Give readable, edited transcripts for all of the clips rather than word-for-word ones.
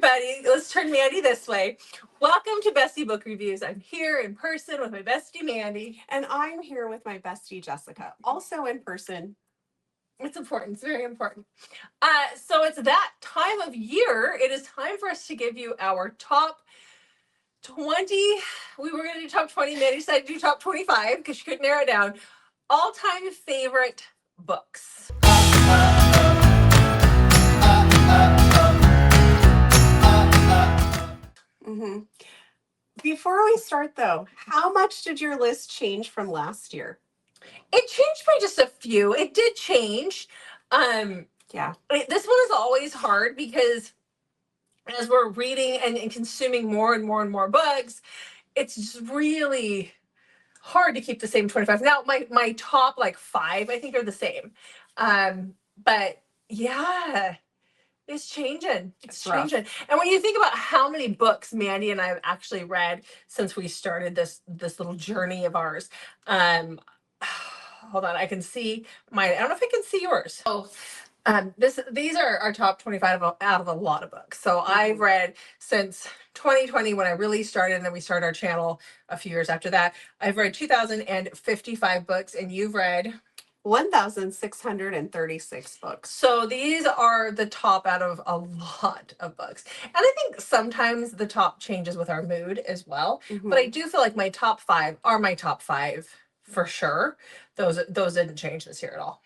everybody. Let's turn Mandy this way. Welcome to Bestie Book Reviews. I'm here in person with my bestie Mandy. And I'm here with my bestie Jessica, also in person. It's important. It's very important. So it's that time of year. It is time for us to give you our top 20. We were going to do top 20. Mandy decided to do top 25 because she couldn't narrow it down. All-time favorite books. Before we start, though, how much did your list change from last year? It changed by just a few. It did change. Yeah. This one is always hard because as we're reading and consuming more and more and more books, it's just really hard to keep the same 25. Now, my top like 5, I think, are the same. But yeah, it's changing. It's changing. And when you think about how many books Mandy and I have actually read since we started this little journey of ours, hold on, I can see mine. I don't know if I can see yours. So these are our top 25 out of a lot of books. So I've read since 2020 when I really started, and then we started our channel a few years after that. I've read 2,055 books, and you've read 1,636 books. So these are the top out of a lot of books. And I think sometimes the top changes with our mood as well. But I do feel like my top 5 are my top 5 for sure. Those didn't change this year at all.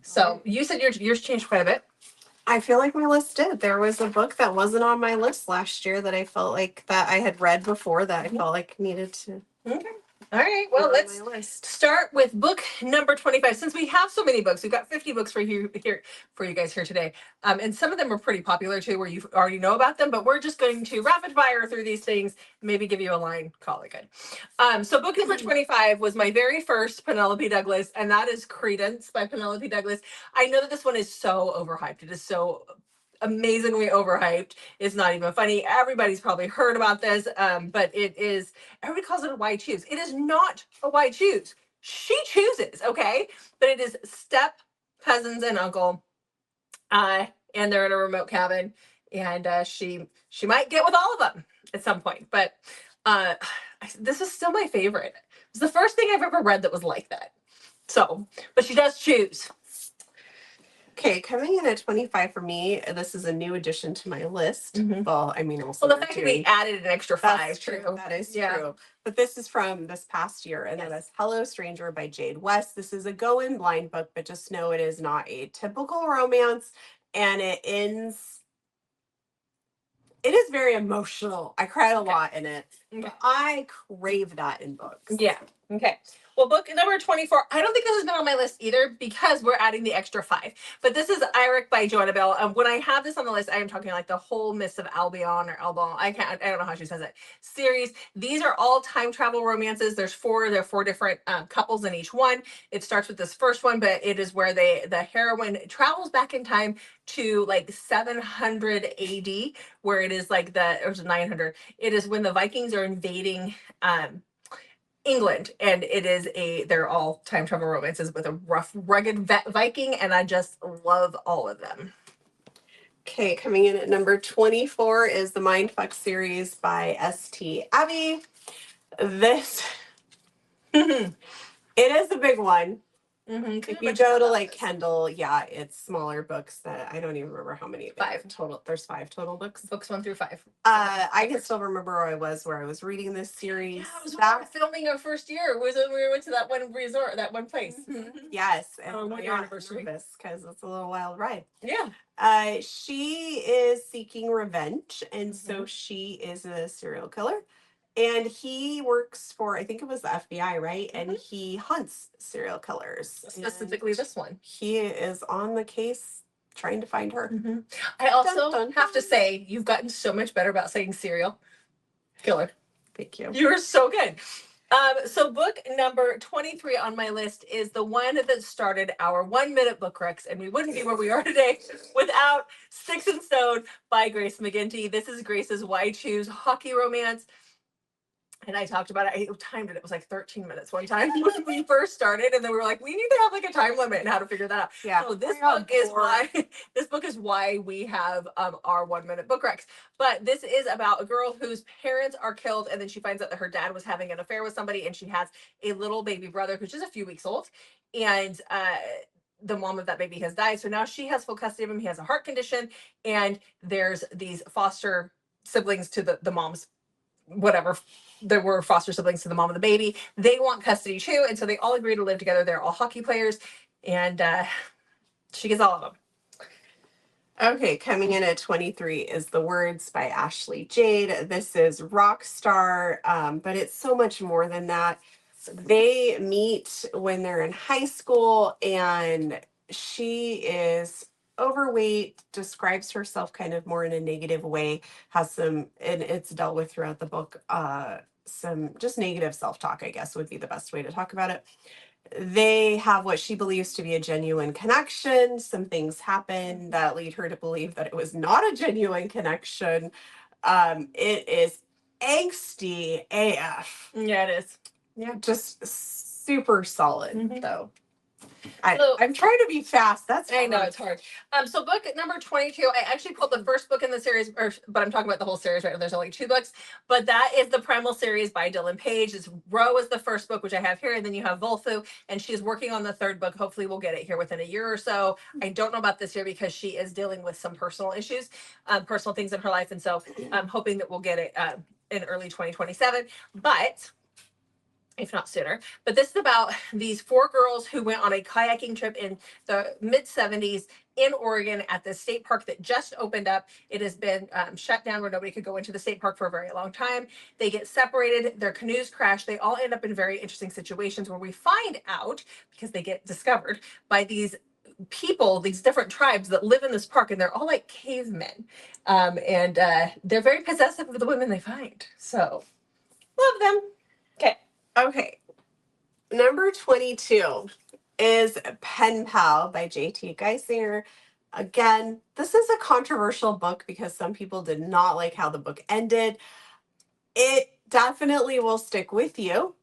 So you said yours changed quite a bit. I feel like my list did. There was a book that wasn't on my list last year that I felt like that I had read before that I felt like needed to. Okay. All right. Well, let's start with book number 25. Since we have so many books, we've got 50 books for you guys here today. And some of them are pretty popular too, where you already know about them, but we're just going to rapid fire through these things, maybe give you a line, call it good. So book number 25 was my very first Penelope Douglas, and that is Credence by Penelope Douglas. I know that this one is so overhyped. It is so amazingly overhyped. It's not even funny. Everybody's probably heard about this, but it is, everybody calls it a why choose. It is not a why choose. She chooses, okay? But it is step, cousins, and uncle, and they're in a remote cabin, and she might get with all of them at some point, but this is still my favorite. It's the first thing I've ever read that was like that. So, but she does choose. Okay, coming in at 25 for me, this is a new addition to my list. Well, I mean, also the fact that we added an extra 5. That's true. That is true. But this is from this past year, and that is Hello Stranger by Jade West. This is a go-in blind book, but just know it is not a typical romance, and it ends. It is very emotional. I cried a lot in it. But I crave that in books. Yeah. Okay. Well, book number 24, I don't think this has been on my list either because we're adding the extra 5. But this is Eirik by Joanna Bell. When I have this on the list, I am talking like the whole Mists of Albion or Albion. I don't know how she says it. Series. These are all time travel romances. There are 4 different couples in each one. It starts with this first one, but it is where the heroine travels back in time to like 700 AD, where it is like or 900. It is when the Vikings are invading England, and they're all time travel romances with a rough, rugged Viking, and I just love all of them. Okay, coming in at number 24 is the Mindfuck series by St. Abbey. This, it is a big one. If you go to like Kindle, it's smaller books that I don't even remember how many. 5 total. There's 5 total books. Books 1 through 5. I can still remember where I was reading this series. Yeah, it was when we were filming our first year. It was when we went to that one resort, that one place. Yes, and my anniversary because it's a little wild ride. Yeah. She is seeking revenge, and so she is a serial killer. And he works for, I think it was the FBI, right? And he hunts serial killers. Specifically this one. He is on the case trying to find her. I also have to say, you've gotten so much better about saying serial killer. Thank you. You were so good. So book number 23 on my list is the one that started our 1-minute book recs, and we wouldn't be where we are today without Sticks and Stone by Grace McGinty. This is Grace's Why Choose hockey romance. And I talked about it. I timed it. It was like 13 minutes one time when we first started. And then we were like, we need to have like a time limit and how to figure that out. Yeah. So this book is why this book is why we have our 1 minute book recs. But this is about a girl whose parents are killed, and then she finds out that her dad was having an affair with somebody, and she has a little baby brother who's just a few weeks old. And the mom of that baby has died. So now she has full custody of him. He has a heart condition, and there's these foster siblings to the mom's whatever. There were foster siblings to the mom of the baby. They want custody too, and so they all agree to live together. They're all hockey players, and she gets all of them. Okay, coming in at 23 is The Words by Ashley Jade. This is rock star, but it's so much more than that. They meet when they're in high school, and she is overweight, describes herself kind of more in a negative way, has some, and it's dealt with throughout the book, some just negative self-talk, I guess would be the best way to talk about it. They have what she believes to be a genuine connection. Some things happen that lead her to believe that it was not a genuine connection. It is angsty AF. Yeah, it is. Yeah, just super solid though. So- I'm trying to be fast. That's I know hard. it's hard. So book number 22, I actually pulled the first book in the series, but I'm talking about the whole series right now. There's only 2 books, but that is the Primal series by Dylan Page. It's Row is the first book, which I have here, and then you have Volfu, and she's working on the 3rd book. Hopefully we'll get it here within a year or so. I don't know about this year because she is dealing with some personal issues, personal things in her life, and so I'm hoping that we'll get it in early 2027, but if not sooner. But this is about these 4 girls who went on a kayaking trip in the mid-70s in Oregon at the state park that just opened up. It has been shut down where nobody could go into the state park for a very long time. They get separated, their canoes crash. They all end up in very interesting situations where we find out, because they get discovered by these people, these different tribes that live in this park, and they're all like cavemen. And they're very possessive of the women they find. So love them. Okay. Okay. Number 22 is Pen Pal by J.T. Geisinger. Again, this is a controversial book because some people did not like how the book ended. It definitely will stick with you.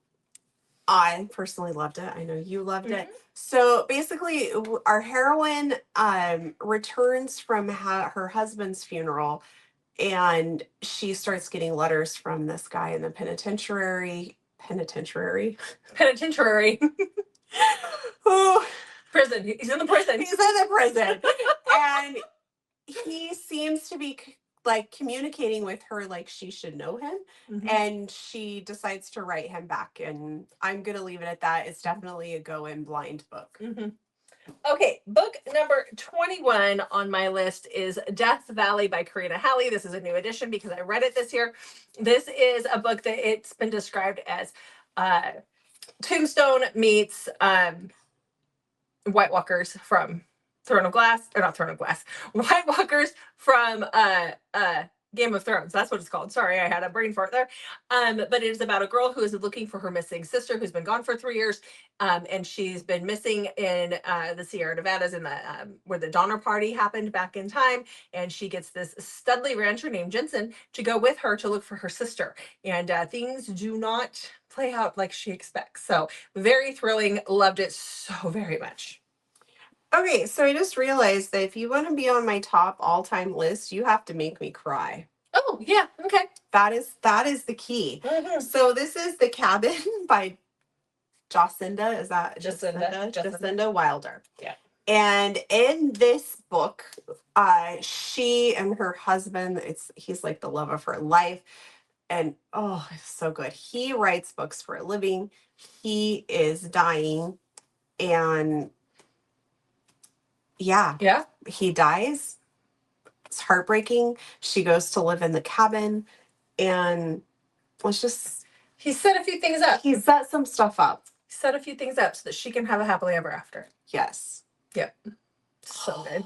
I personally loved it. I know you loved it. So basically, our heroine returns from her husband's funeral, and she starts getting letters from this guy in the penitentiary. Oh, Prison. He's in the prison. He's in the prison. And he seems to be like communicating with her like she should know him. And she decides to write him back. And I'm going to leave it at that. It's definitely a go in blind book. Okay, book number 21 on my list is Death Valley by Karina Halley. This is a new edition because I read it this year. This is a book that it's been described as Tombstone meets White Walkers from White Walkers from Game of Thrones. That's what it's called. Sorry, I had a brain fart there. But it is about a girl who is looking for her missing sister who's been gone for 3 years. And she's been missing in the Sierra Nevadas in the where the Donner Party happened back in time. And she gets this Studley rancher named Jensen to go with her to look for her sister. And things do not play out like she expects. So very thrilling. Loved it so very much. Okay, so I just realized that if you want to be on my top all-time list, you have to make me cry. Oh, yeah. Okay. That is the key. So this is The Cabin by Jacinda. Is that Jacinda Wilder? Yeah. And in this book, she and her husband, he's like the love of her life. And oh, it's so good. He writes books for a living. He is dying, and yeah, he dies. It's heartbreaking. She goes to live in the cabin, and let's just... He set a few things up. He set some stuff up. Set a few things up so that she can have a happily ever after. Yes. Yep. So good.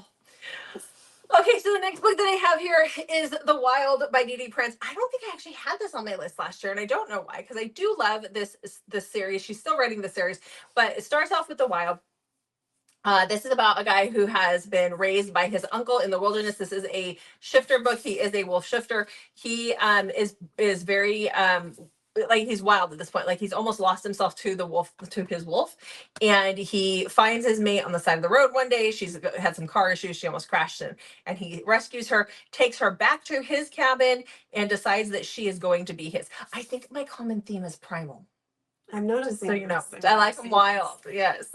Okay, so the next book that I have here is The Wild by Dee Dee Prince. I don't think I actually had this on my list last year, and I don't know why, because I do love this series. She's still writing the series, but it starts off with The Wild. This is about a guy who has been raised by his uncle in the wilderness. This is a shifter book. He is a wolf shifter. He is very like he's wild at this point. Like he's almost lost himself to the wolf, to his wolf. And he finds his mate on the side of the road one day. She's had some car issues. She almost crashed in, and he rescues her, takes her back to his cabin, and decides that she is going to be his. I think my common theme is primal. I'm noticing. So you know, I like them wild. Yes.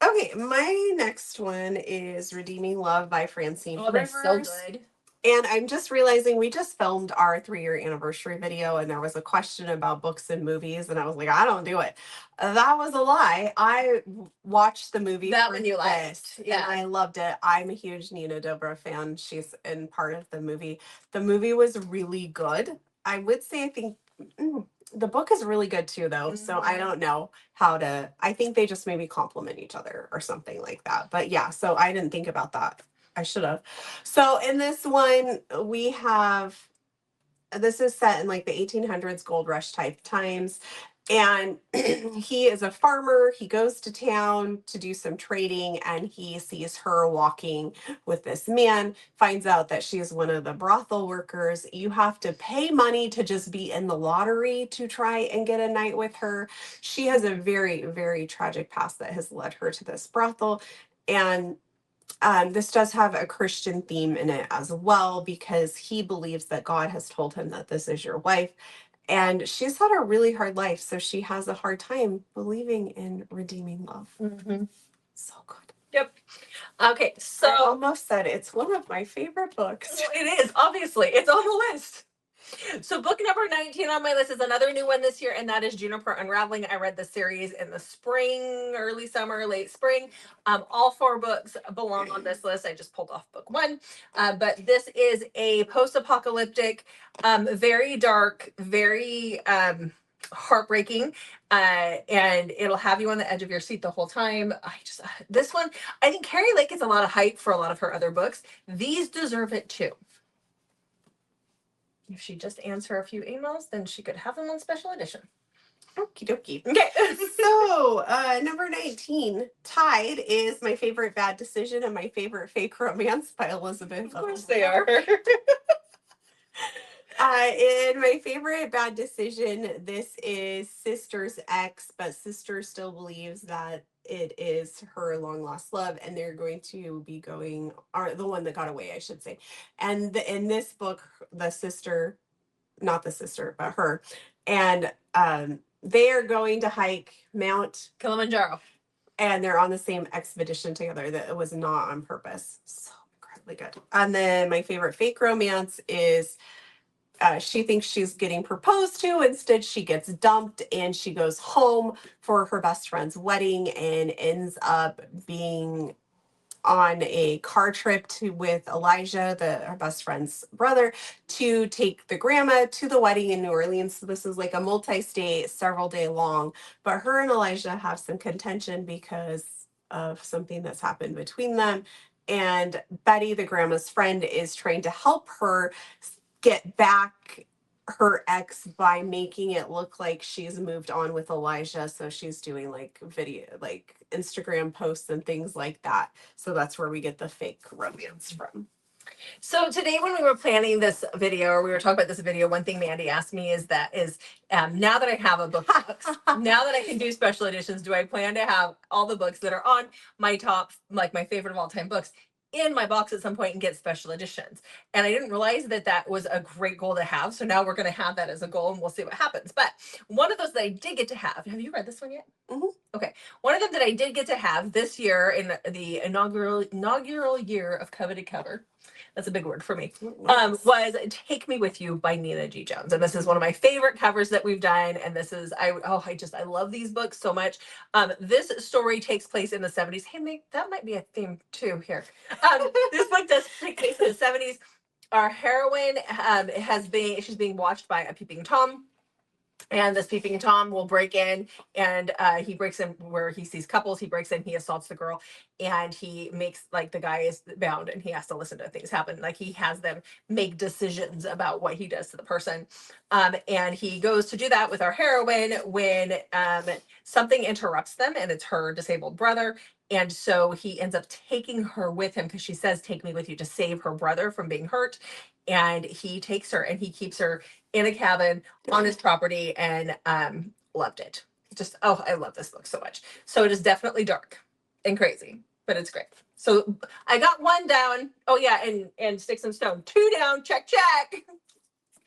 Okay, my next one is Redeeming Love by Francine Oh, they're so Rivers. good. And I'm just realizing we just filmed our 3-year anniversary video, and there was a question about books and movies, and I was like, I don't do it. That was a lie. I watched the movie That for one you liked. and I loved it. I'm a huge Nina Dobrev fan. She's in part of the movie. The movie was really good. I would say I think the book is really good too, though. So I don't know how to. I think they just maybe complement each other or something like that. But yeah, so I didn't think about that. I should have. So in this one, we have, this is set in like the 1800s gold rush type times. And he is a farmer. He goes to town to do some trading, and he sees her walking with this man, finds out that she's one of the brothel workers. You have to pay money to just be in the lottery to try and get a night with her. She has a very, very tragic past that has led her to this brothel. And this does have a Christian theme in it as well, because he believes that God has told him that this is your wife. And she's had a really hard life, so she has a hard time believing in redeeming love. So good. Yep. Okay, so I almost said it's one of my favorite books. It is, obviously. It's on the list. So book number 19 on my list is another new one this year, and that is Juniper Unraveling. I read the series in the spring, early summer, late spring. All 4 books belong on this list. I just pulled off book 1. But this is a post-apocalyptic, very dark, very heartbreaking, and it'll have you on the edge of your seat the whole time. This one, I think Carrie Lake gets a lot of hype for a lot of her other books. These deserve it too. If she just answer a few emails, then she could have them on special edition. Okie dokie. Okay. So, number 19, tied, is My Favorite Bad Decision and My Favorite Fake Romance by Elizabeth. Of course they are. In My Favorite Bad Decision, this is Sister's ex, but Sister still believes that it is her long lost love, and they're going to be going, or the one that got away, I should say. And in this book, the sister, not the sister, but her, and they are going to hike Mount Kilimanjaro. And they're on the same expedition together. That it was not on purpose. So incredibly good. And then my favorite fake romance is she thinks she's getting proposed to. Instead, she gets dumped, and she goes home for her best friend's wedding and ends up being on a car trip with Elijah, her best friend's brother, to take the grandma to the wedding in New Orleans. So this is like a multi-state, several day long. But her and Elijah have some contention because of something that's happened between them. And Betty, the grandma's friend, is trying to help her get back her ex by making it look like she's moved on with Elijah. So she's doing like video, like Instagram posts and things like that. So that's where we get the fake romance from. So today when we were planning this video, or we were talking about this video, one thing Mandy asked me is now that I have a book, now that I can do special editions, do I plan to have all the books that are on my top, like my favorite of all time books, in my box at some point and get special editions? And I didn't realize that was a great goal to have. So now we're going to have that as a goal, and we'll see what happens. But one of those that I did get to have you read this one yet? Okay. One of them that I did get to have this year in the inaugural year of Coveted Cover, that's a big word for me, was Take Me With You by Nina G. Jones. And this is one of my favorite covers that we've done. And this is, I love these books so much. This story takes place in the 70s. Hey, that might be a theme too here. This book does take place in the 70s. Our heroine she's being watched by a peeping Tom. And this peeping Tom will break in, and he breaks in where he sees couples. He breaks in, he assaults the girl, and he makes, like, the guy is bound and he has to listen to things happen. Like, he has them make decisions about what he does to the person. And he goes to do that with our heroine when something interrupts them, and it's her disabled brother. And so he ends up taking her with him because she says, "Take me with you," to save her brother from being hurt. And he takes her and he keeps her in a cabin on his property, and loved it. Just, oh, I love this book so much. So it is definitely dark and crazy, but it's great. So I got 1 down. Oh yeah, and Sticks and Stone. 2 down. Check.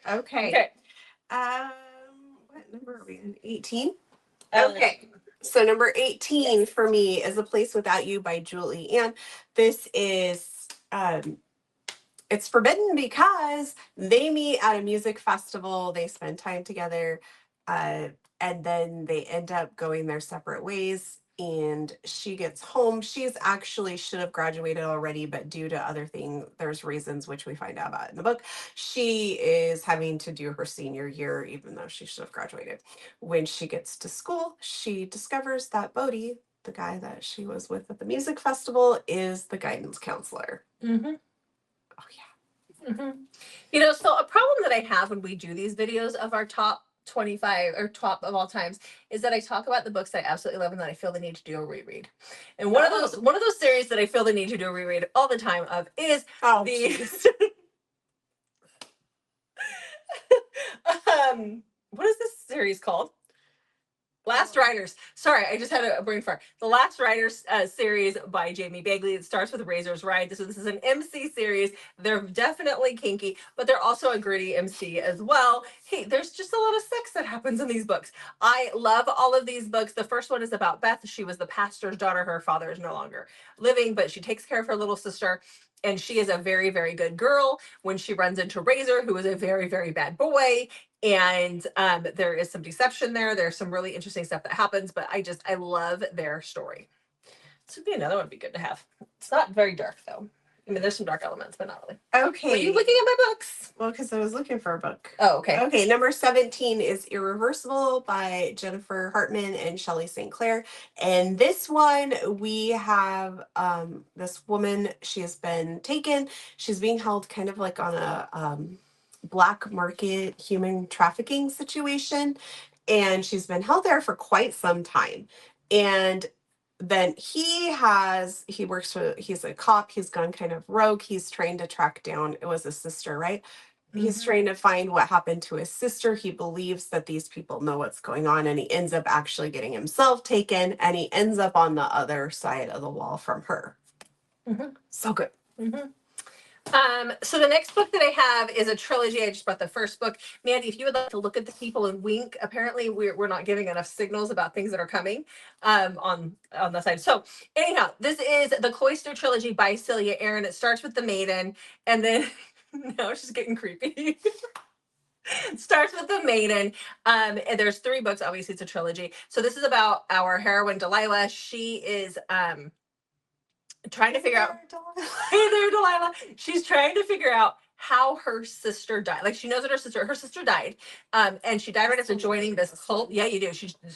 Okay. What number are we in? 18. Okay. Okay. So number 18 for me is A Place Without You by Julie Ann. This is it's forbidden because they meet at a music festival, they spend time together, and then they end up going their separate ways. And she gets home. She's actually should have graduated already, but due to other things, there's reasons which we find out about in the book. She is having to do her senior year, even though she should have graduated. When she gets to school, she discovers that Bodhi, the guy that she was with at the music festival, is the guidance counselor. Mm-hmm. Oh yeah. Mm-hmm. So a problem that I have when we do these videos of our top 25 or top of all times is that I talk about the books that I absolutely love and that I feel the need to do a reread. And one of those series that I feel the need to do a reread all the time of is what is this series called? Last Riders. Sorry, I just had a brain fart. The Last Riders series by Jamie Bagley. It starts with Razor's Ride. This is an MC series. They're definitely kinky, but they're also a gritty MC as well. Hey, there's just a lot of sex that happens in these books. I love all of these books. The first one is about Beth. She was the pastor's daughter. Her father is no longer living, but she takes care of her little sister. And she is a very, very good girl when she runs into Razor, who is a very, very bad boy. And there is some deception there. There's some really interesting stuff that happens, but I love their story. This would be another one would be good to have. It's not very dark though. I mean, there's some dark elements, but not really. Okay. Were you looking at my books? Well, because I was looking for a book. Oh, okay. Okay, number 17 is Irreversible by Jennifer Hartman and Shelley St. Clair. And this one, we have this woman, she has been taken. She's being held kind of like on a black market human trafficking situation. And she's been held there for quite some time. And then he's a cop, he's gone kind of rogue, he's trying to track down, it was his sister, right? He's trying to find what happened to his sister. He believes that these people know what's going on, and he ends up actually getting himself taken, and he ends up on the other side of the wall from her. So good. So the next book that I have is a trilogy. I just brought the first book. Mandy, if you would like to look at the people and wink, apparently we're not giving enough signals about things that are coming on the side. So anyhow, this is the Cloister trilogy by Celia Aaron. It starts with The Maiden, and then now she's getting creepy. Starts with The Maiden. And there's 3 books. Obviously, it's a trilogy. So this is about our heroine Delilah. She is trying to figure out. Hey there, Delilah. She's trying to figure out how her sister died. Like, she knows that her sister died, and she died right after joining this cult. Yeah, you do.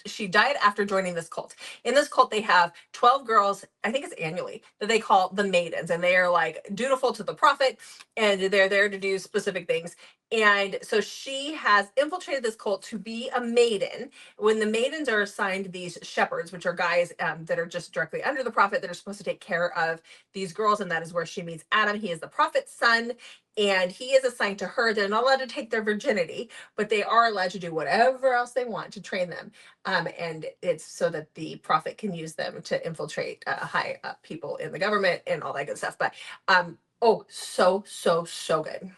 She died after joining this cult. In this cult, they have 12 girls. I think it's annually that they call the maidens, and they are like dutiful to the prophet, and they're there to do specific things. And so she has infiltrated this cult to be a maiden. When the maidens are assigned these shepherds, which are guys that are just directly under the prophet, that are supposed to take care of these girls, and that is where she meets Adam. He is the prophet's son, and he is assigned to her. They're not allowed to take their virginity, but they are allowed to do whatever else they want to train them. And it's so that the prophet can use them to infiltrate high up people in the government and all that good stuff. But so good.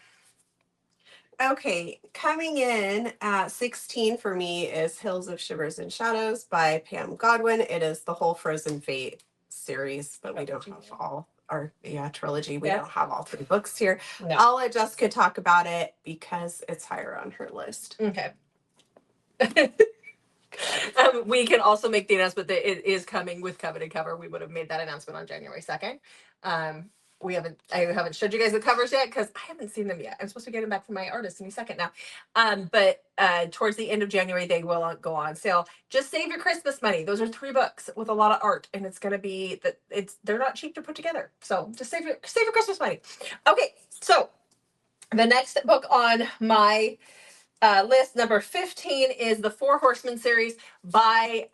Okay, coming in at 16 for me is Hills of Shivers and Shadows by Pam Godwin. It is the whole Frozen Fate series, but we don't have all our trilogy. We don't have all 3 books here. No. I'll let Jessica talk about it because it's higher on her list. Okay. We can also make the announcement that it is coming with Coveted cover. We would have made that announcement on January 2nd. I haven't showed you guys the covers yet because I haven't seen them yet. I'm supposed to get them back from my artist any second now. But towards the end of January, they will go on sale. Just save your Christmas money. Those are 3 books with a lot of art, and it's going to be they're not cheap to put together. So just save your Christmas money. Okay, so the next book on my list. Number 15 is the Four Horsemen series by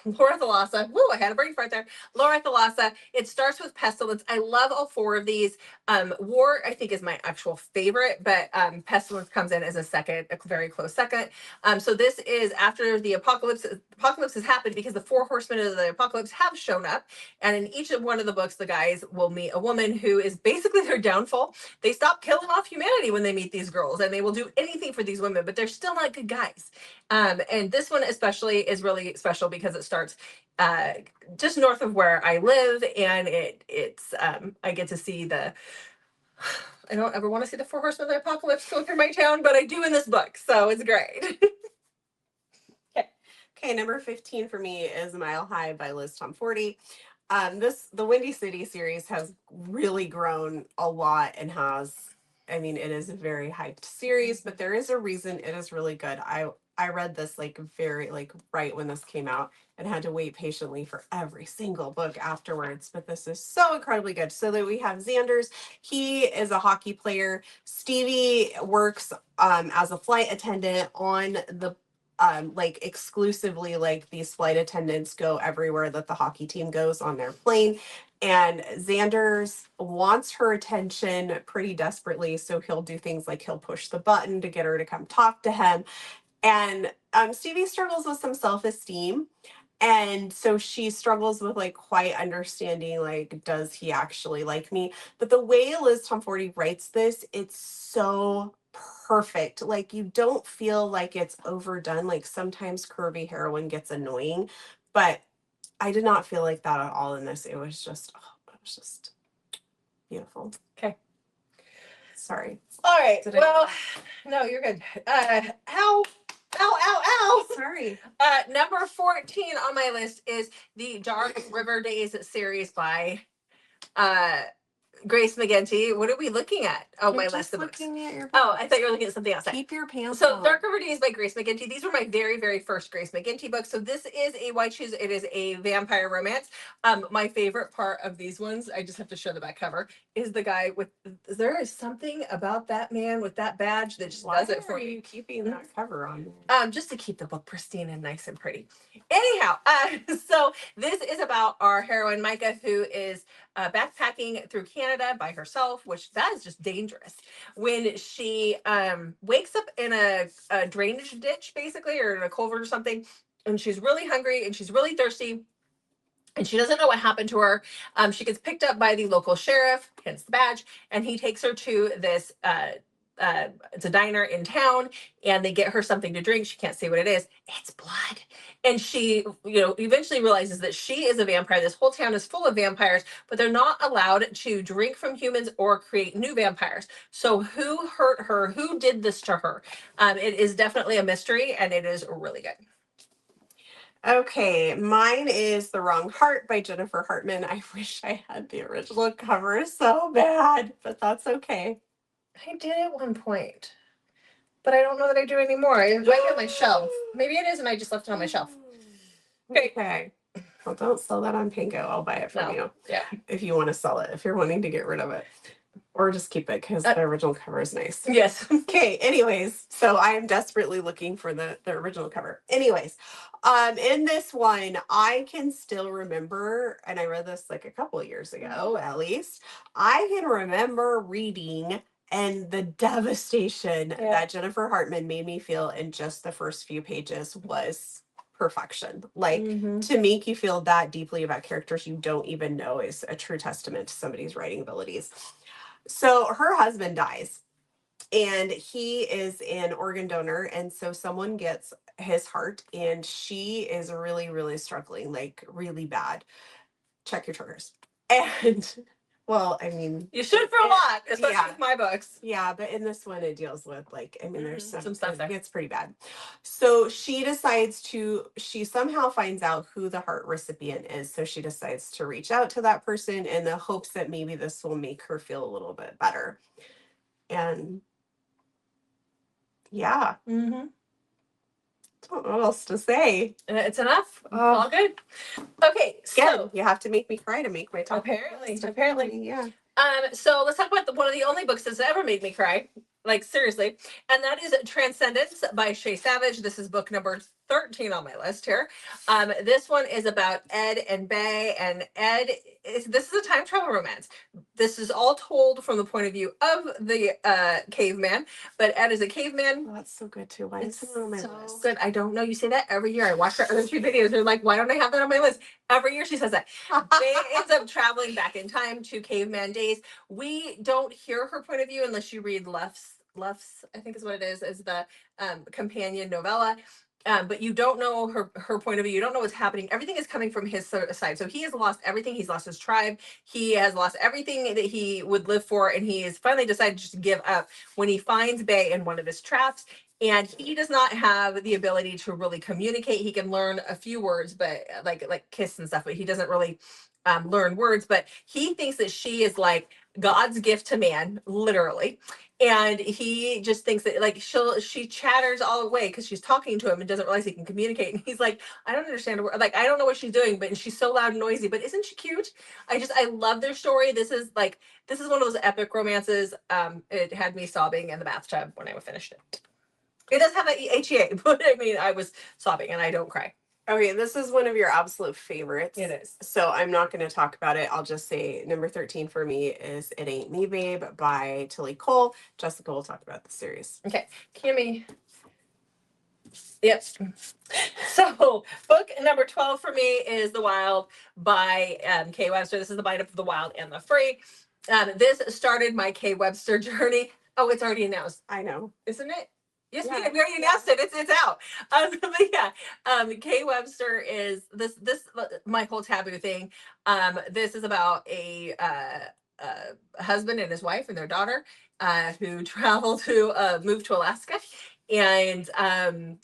Laura Thalassa. Woo, I had a brain fart there. Laura Thalassa. It starts with Pestilence. I love all four of these. War, I think, is my actual favorite, but Pestilence comes in as a very close second. So this is after the apocalypse. Apocalypse has happened because the Four Horsemen of the Apocalypse have shown up, and in each of one of the books, the guys will meet a woman who is basically their downfall. They stop killing off humanity when they meet these girls, and they will do anything for these women, but they're still not good guys. And this one especially is really special because it starts just north of where I live, and it's I get to see the. I don't ever want to see the Four Horsemen of the Apocalypse go through my town, but I do in this book, so it's great. Okay, number 15 for me is Mile High by Liz Tomforty. The Windy City series has really grown a lot and it is a very hyped series, but there is a reason it is really good. I read this right when this came out and had to wait patiently for every single book afterwards, but this is so incredibly good. So that we have Xander's, he is a hockey player. Stevie works as a flight attendant on the exclusively, these flight attendants go everywhere that the hockey team goes on their plane, and Xander's wants her attention pretty desperately, so he'll do things like he'll push the button to get her to come talk to him. And Stevie struggles with some self-esteem, and so she struggles with quite understanding, does he actually like me? But the way Liz Tomforty writes this, it's so perfect. You don't feel like it's overdone. Sometimes curvy heroine gets annoying, but I did not feel like that at all in this. It was just beautiful. Okay. Sorry. All right. No, you're good. Ow. Sorry. Number 14 on my list is the Dark River Days series by Grace McGinty. What are we looking at? Oh, my list of books. Oh, I thought you were looking at something else. Keep your pants on. on. Dark River Days by Grace McGinty. These were my very, very first Grace McGinty books. So this is a Why Choose. It is a vampire romance. My favorite part of these ones, I just have to show the back cover, is the guy with. There is something about that man with that badge that just does it for you. You keeping that cover on? Just to keep the book pristine and nice and pretty. Anyhow, so this is about our heroine Micah, who is backpacking through Canada by herself, which that is just dangerous. When she wakes up in a drainage ditch, basically, or in a culvert or something, and she's really hungry and she's really thirsty, and she doesn't know what happened to her. She gets picked up by the local sheriff, hence the badge, and he takes her to this it's a diner in town, and they get her something to drink. She can't say what it is. It's blood. And she, eventually realizes that she is a vampire. This whole town is full of vampires, but they're not allowed to drink from humans or create new vampires. So who hurt her? Who did this to her? It is definitely a mystery, and it is really good. Okay, mine is The Wrong Heart by Jennifer Hartman. I wish I had the original cover so bad, but that's okay. I did at one point, but I don't know that I do anymore. It's right on my shelf. Maybe it is, and I just left it on my shelf. Okay. Well, don't sell that on Pango. I'll buy it from you. Yeah. If you want to sell it, if you're wanting to get rid of it. Or just keep it because the original cover is nice. Yes. Okay, anyways, so I am desperately looking for the original cover. Anyways, in this one, I can still remember, and I read this a couple of years ago at least, I can remember reading and the devastation that Jennifer Hartman made me feel in just the first few pages was perfection. To make you feel that deeply about characters you don't even know is a true testament to somebody's writing abilities. So her husband dies, and he is an organ donor, and so someone gets his heart, and she is really, really struggling, really bad. Check your triggers. And well, I mean, you should for a lot, especially with my books. Yeah, but in this one, it deals with there's some stuff there. It's pretty bad. So she somehow finds out who the heart recipient is. So she decides to reach out to that person in the hopes that maybe this will make her feel a little bit better. And yeah. Don't know what else to say. It's enough. All good. Okay, so you have to make me cry to make my top. Apparently, yeah. So let's talk about one of the only books that's ever made me cry. Like seriously, and that is Transcendence by Shay Savage. This is book number 13 on my list here. This one is about Ed and Bay, and this is a time travel romance. This is all told from the point of view of the caveman, but Ed is a caveman. Oh, that's so good too. Why is it on my list? Good. I don't know. You say that every year. I watch her other 3 videos. They're like, why don't I have that on my list? Every year she says that. Bay ends up traveling back in time to caveman days. We don't hear her point of view unless you read Luff's, I think is what it is the companion novella. But you don't know her point of view. You don't know what's happening. Everything is coming from his side. So he has lost everything. He's lost his tribe. He has lost everything that he would live for. And he has finally decided just to give up when he finds Bay in one of his traps. And he does not have the ability to really communicate. He can learn a few words, but like kiss and stuff, but he doesn't really learn words. But he thinks that she is like God's gift to man, literally. And he just thinks that like she chatters all the way because she's talking to him and doesn't realize he can communicate. And he's like, I don't understand her. Like, I don't know what she's doing, but she's so loud and noisy. But isn't she cute? I love their story. This is one of those epic romances. It had me sobbing in the bathtub when I finished it. It does have an HEA, but I mean, I was sobbing and I don't cry. Okay, this is one of your absolute favorites. It is. So I'm not going to talk about it. I'll just say number 13 for me is It Ain't Me, Babe by Tilly Cole. Jessica will talk about the series. Okay, Kimmy. Yep. So book number 12 for me is The Wild by Kay Webster. This is the Bite of the Wild and the Free. This started my Kay Webster journey. Oh, it's already announced. I know. Isn't it? Yes, Yeah. we already announced it. It's out. But yeah, Kay Webster is this my whole taboo thing. This is about a husband and his wife and their daughter who travel to move to Alaska. And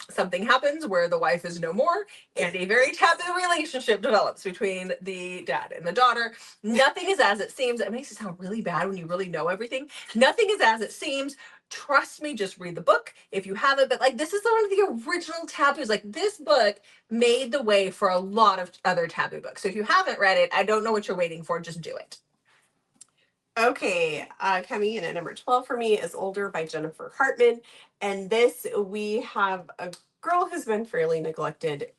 something happens where the wife is no more, and a very taboo relationship develops between the dad and the daughter. Nothing is as it seems. It makes it sound really bad when you really know everything. Nothing is as it seems. Trust me, just read the book if you haven't. But like, this is one of the original taboos. Like, this book made the way for a lot of other taboo books. So if you haven't read it, I don't know what you're waiting for. Just do it. Okay, coming in at number 12 for me is Older by Jennifer Hartman. And this, we have a girl who's been fairly neglected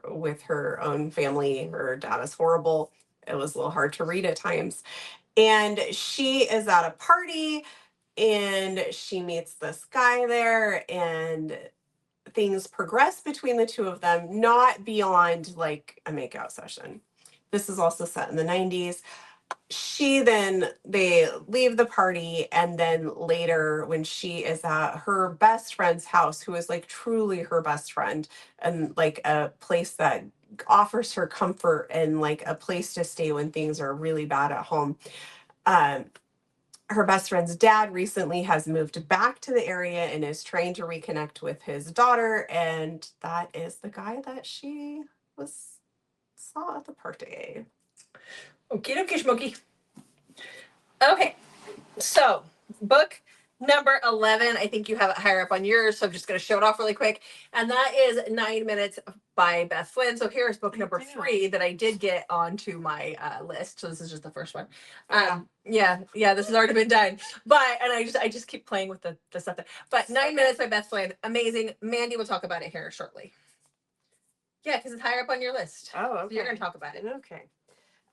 with her own family. Her dad is horrible. It was a little hard to read at times. And she is at a party and she meets this guy there, and things progress between the two of them, not beyond like a makeout session. This is also set in the 90s. They leave the party, and then later when she is at her best friend's house, who is like truly her best friend and like a place that offers her comfort and like a place to stay when things are really bad at home. Her best friend's dad recently has moved back to the area and is trying to reconnect with his daughter, and that is the guy that she saw at the party. Okie dokie schmokey. Okay, so book number 11, I think you have it higher up on yours, so I'm just going to show it off really quick. And that is 9 Minutes by Beth Flynn. So here's book number 3 that I did get onto my list. So this is just the first one. Yeah, this has already been done. But, and I just keep playing with the stuff. But 9 Minutes by Beth Flynn, amazing. Mandy will talk about it here shortly. Yeah, because it's higher up on your list. Oh, okay. So you're going to talk about it.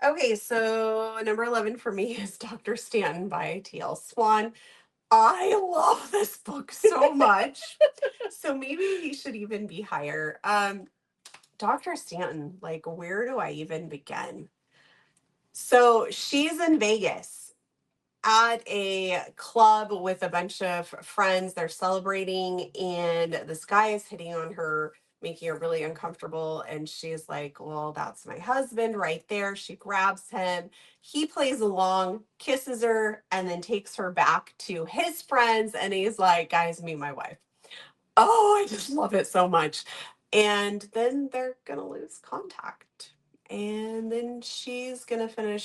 Okay, so number 11 for me is Dr. Stanton by T.L. Swan. I love this book so much. So maybe he should even be higher. Dr. Stanton, like, where do I even begin? So she's in Vegas at a club with a bunch of friends. They're celebrating, and this guy is hitting on her, making her really uncomfortable. And she's like, well, that's my husband right there. She grabs him. He plays along, kisses her, and then takes her back to his friends. And he's like, guys, meet my wife. Oh, I just love it so much. And then they're going to lose contact. And then she's going to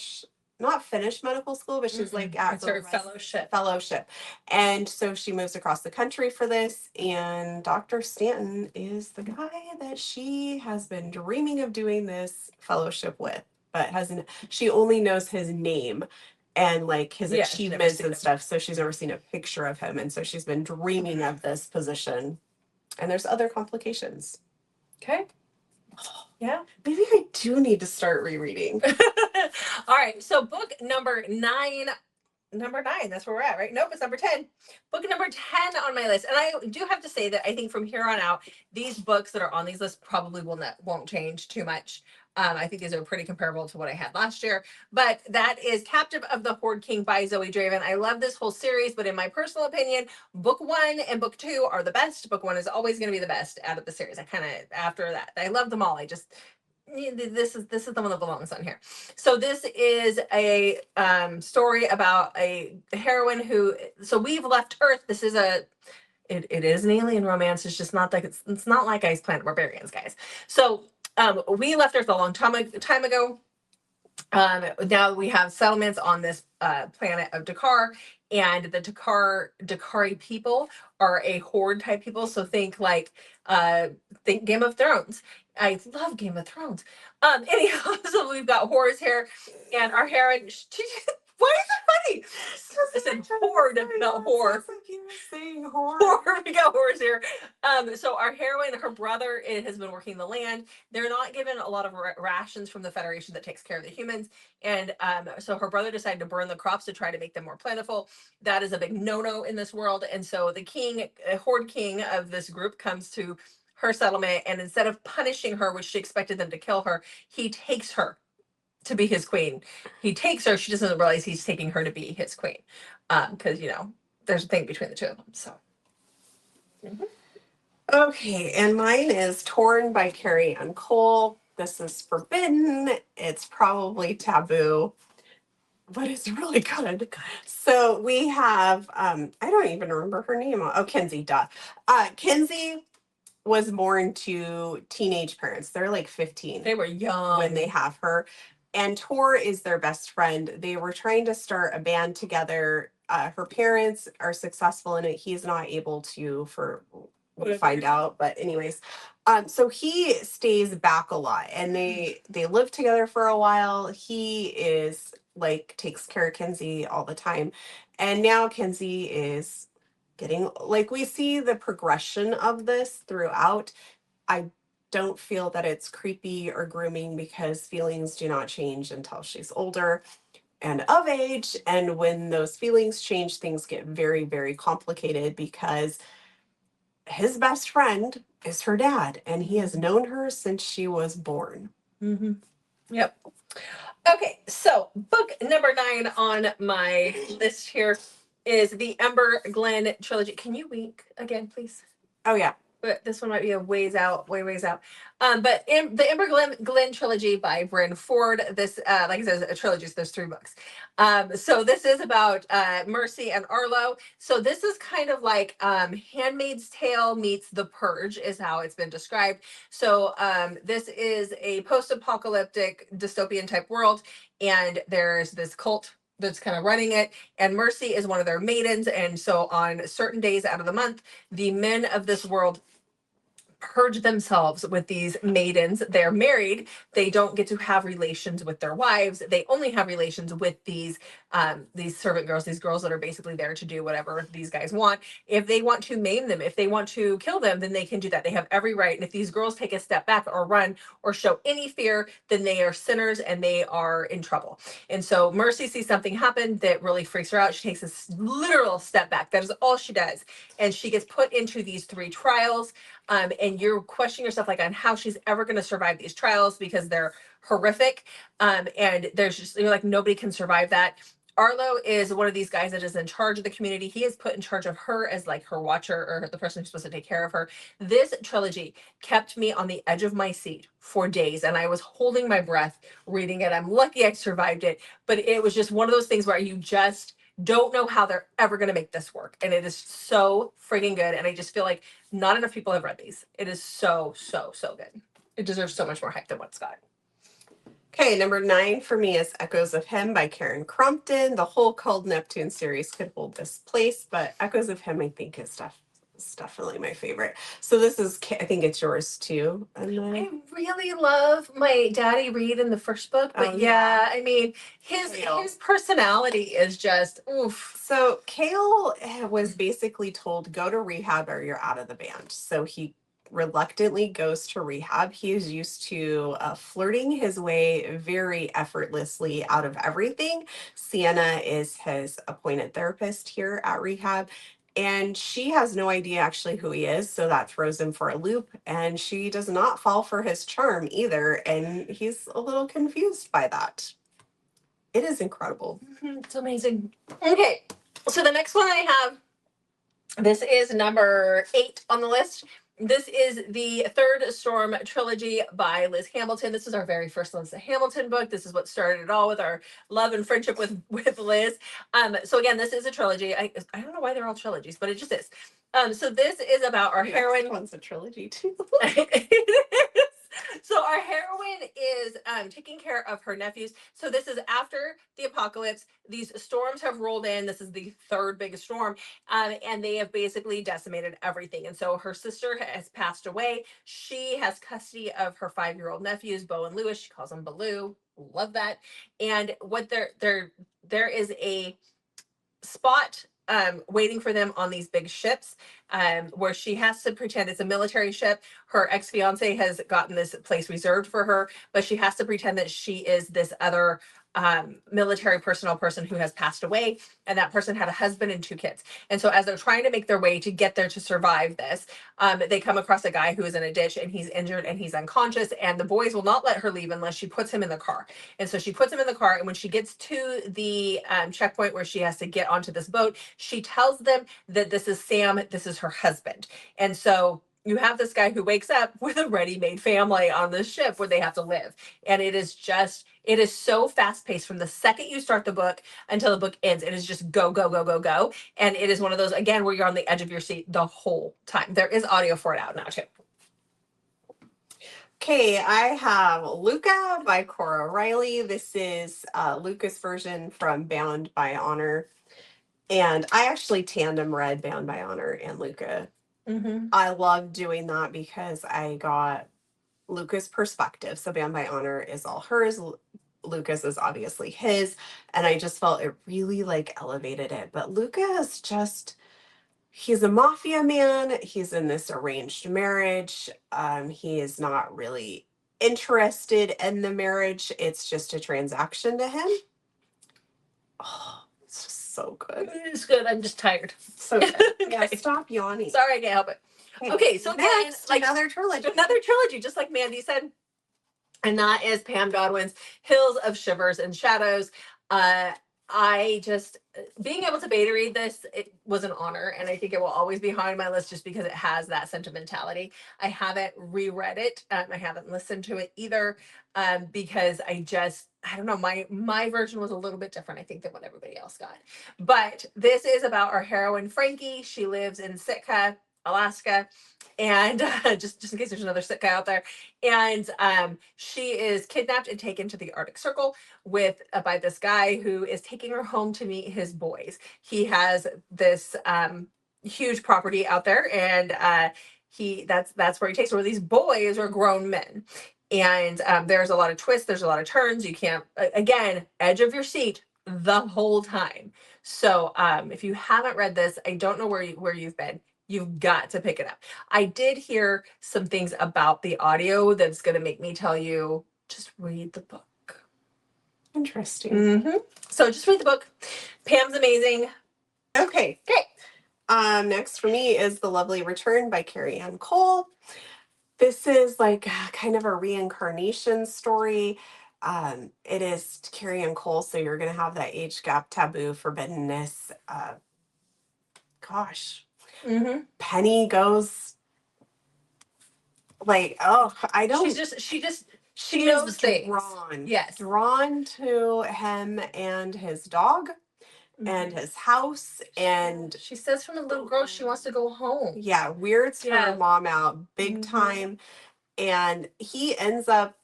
not finish medical school, but she's like at her fellowship. And so she moves across the country for this. And Dr. Stanton is the guy that she has been dreaming of doing this fellowship with, but she only knows his name. and like his Yeah, she's never achievements seen and him. stuff. So she's never seen a picture of him. And so she's been dreaming of this position. And there's other complications. Okay. Yeah. Maybe I do need to start rereading. All right. So book number 9. Number 9, that's where we're at, right? Nope, it's number 10. Book number 10 on my list. And I do have to say that I think from here on out, these books that are on these lists probably won't change too much. I think these are pretty comparable to what I had last year. But that is Captive of the Horde King by Zoe Draven. I love this whole series, but in my personal opinion, book 1 and book 2 are the best. Book 1 is always going to be the best out of the series. I kind of, after that, I love them all. This is the one that belongs on here. So this is a story about a heroine who, so we've left Earth. This is it is an alien romance. It's just not like it's not like Ice Planet Barbarians, guys. So we left Earth a long time ago. Now we have settlements on this planet of Dakar, and the Dakari people are a horde type people. So think Game of Thrones. I love Game of Thrones. Anyhow, so we've got hordes here, and our heroine. Why is it funny? I said horde, not whore. Saying whore. We got hordes here. So our heroine, her brother, has been working the land. They're not given a lot of rations from the Federation that takes care of the humans, and so her brother decided to burn the crops to try to make them more plentiful. That is a big no-no in this world, and so the king, horde king of this group, comes to her settlement, and instead of punishing her, which she expected them to kill her, he takes her to be his queen. He takes her. She doesn't realize he's taking her to be his queen, because there's a thing between the two of them. So. Mm-hmm. Okay, and mine is Torn by Carrie Ann Cole. This is forbidden. It's probably taboo, but it's really good. So we have, I don't even remember her name. Oh, Kinsey, duh. Kinsey was born to teenage parents. They're like 15. They were young when they have her. And Tor is their best friend. They were trying to start a band together. Her parents are successful in it. He's not able to, for we'll find out. But anyways, so he stays back a lot, and they live together for a while. He is like takes care of Kinsey all the time, and now Kinsey is getting, like, we see the progression of this throughout. I don't feel that it's creepy or grooming because feelings do not change until she's older and of age. And when those feelings change, things get very, very complicated because his best friend is her dad, and he has known her since she was born. Mm-hmm. Yep. Okay, so book number 9 on my list here is the Ember Glen trilogy. Can you wink again, please? Oh, yeah. But this one might be a ways out. But the Ember Glen trilogy by Bryn Ford. This, like I said, a trilogy. So there's 3 books. So this is about Mercy and Arlo. So this is kind of like Handmaid's Tale meets The Purge, is how it's been described. So this is a post-apocalyptic dystopian type world, and there's this cult that's kind of running it, and Mercy is one of their maidens. And so on certain days out of the month, the men of this world purge themselves with these maidens. They're married. They don't get to have relations with their wives. They only have relations with these servant girls, these girls that are basically there to do whatever these guys want. If they want to maim them, if they want to kill them, then they can do that. They have every right. And if these girls take a step back or run or show any fear, then they are sinners and they are in trouble. And so Mercy sees something happen that really freaks her out. She takes a literal step back. That is all she does. And she gets put into these 3 trials. And you're questioning yourself like on how she's ever going to survive these trials because they're horrific. And there's just, you're like, nobody can survive that. Arlo is one of these guys that is in charge of the community. He is put in charge of her as like her watcher or the person who's supposed to take care of her. This trilogy kept me on the edge of my seat for days, and I was holding my breath reading it. I'm lucky I survived it, but it was just one of those things where you just don't know how they're ever going to make this work. And it is so frigging good. And I just feel like not enough people have read these. It is so, so, so good. It deserves so much more hype than what it's got. Okay, number 9 for me is Echoes of Him by Karen Crumpton. The whole Cold Neptune series could hold this place, but Echoes of Him, I think, is It's definitely my favorite. So this is, I think it's yours too. And I then, really love my daddy Reed in the first book, but oh, yeah. I mean, his Kale. his personality is just oof. So Kale was basically told, go to rehab or you're out of the band. So he reluctantly goes to rehab. He is used to flirting his way very effortlessly out of everything. Sienna is his appointed therapist here at rehab. And she has no idea actually who he is. So that throws him for a loop. And she does not fall for his charm either. And he's a little confused by that. It is incredible. It's amazing. Okay, so the next one I have, this is number 8 on the list. This is the Third Storm trilogy by Liz Hamilton. This is our very first Liz Hamilton book. This is what started it all with our love and friendship with Liz. So again, this is a trilogy. I don't know why they're all trilogies, but it just is. So this is about our heroine. This one's a trilogy too. So our heroine is taking care of her nephews. So this is after the apocalypse. These storms have rolled in. This is the third biggest storm, and they have basically decimated everything. And so her sister has passed away. She has custody of her 5-year-old nephews, Bo and Lewis. She calls them Baloo. Love that. And what there is a spot waiting for them on these big ships, where she has to pretend it's a military ship. Her ex-fiance has gotten this place reserved for her, but she has to pretend that she is this other military personnel person who has passed away, and that person had a husband and 2 kids. And so as they're trying to make their way to get there to survive this, they come across a guy who is in a ditch and he's injured and he's unconscious, and the boys will not let her leave unless she puts him in the car. And so she puts him in the car, and when she gets to the checkpoint where she has to get onto this boat, she tells them that this is Sam, this is her husband. And so you have this guy who wakes up with a ready-made family on this ship where they have to live. And it is so fast-paced from the second you start the book until the book ends. It is just go, go, go, go, go. And it is one of those, again, where you're on the edge of your seat the whole time. There is audio for it out now, too. Okay, I have Luca by Cora Riley. This is Luca's version from Bound by Honor. And I actually tandem read Bound by Honor and Luca. Mm-hmm. I love doing that because I got Luca's perspective. So Bound by Honor is all hers. Luca's is obviously his. And I just felt it really elevated it. But Luca is just, he's a mafia man. He's in this arranged marriage. He is not really interested in the marriage. It's just a transaction to him. Oh, it's just so good. It's good. I'm just tired. So good. Okay. Yeah, stop yawning. Sorry, I can't help it. Okay, so next, again, another trilogy. Another trilogy, just like Mandy said. And that is Pam Godwin's Hills of Shivers and Shadows. I just, being able to beta read this, it was an honor. And I think it will always be high on my list just because it has that sentimentality. I haven't reread it. I haven't listened to it either, because I don't know, my version was a little bit different, I think, than what everybody else got. But this is about our heroine, Frankie. She lives in Sitka, Alaska. And just in case there's another Sitka out there. And she is kidnapped and taken to the Arctic Circle with by this guy who is taking her home to meet his boys. He has this huge property out there, and that's where he takes her. These boys are grown men. And there's a lot of twists, there's a lot of turns. You can't, again, edge of your seat the whole time. So if you haven't read this, I don't know where you've been. You've got to pick it up. I did hear some things about the audio that's going to make me tell you, just read the book. Interesting. Mm-hmm. So just read the book. Pam's amazing. Okay. Next for me is The Lovely Return by Carrie Ann Cole. This is kind of a reincarnation story. It is Carrie Ann Cole, so you're going to have that age gap, taboo, forbiddenness. Mm-hmm. Penny goes I don't. She knows things. Drawn. Yes. Drawn to him and his dog. Mm-hmm. And his house, and she says from a little girl she wants to go home. Yeah, weirds her mom out big time, and he ends up,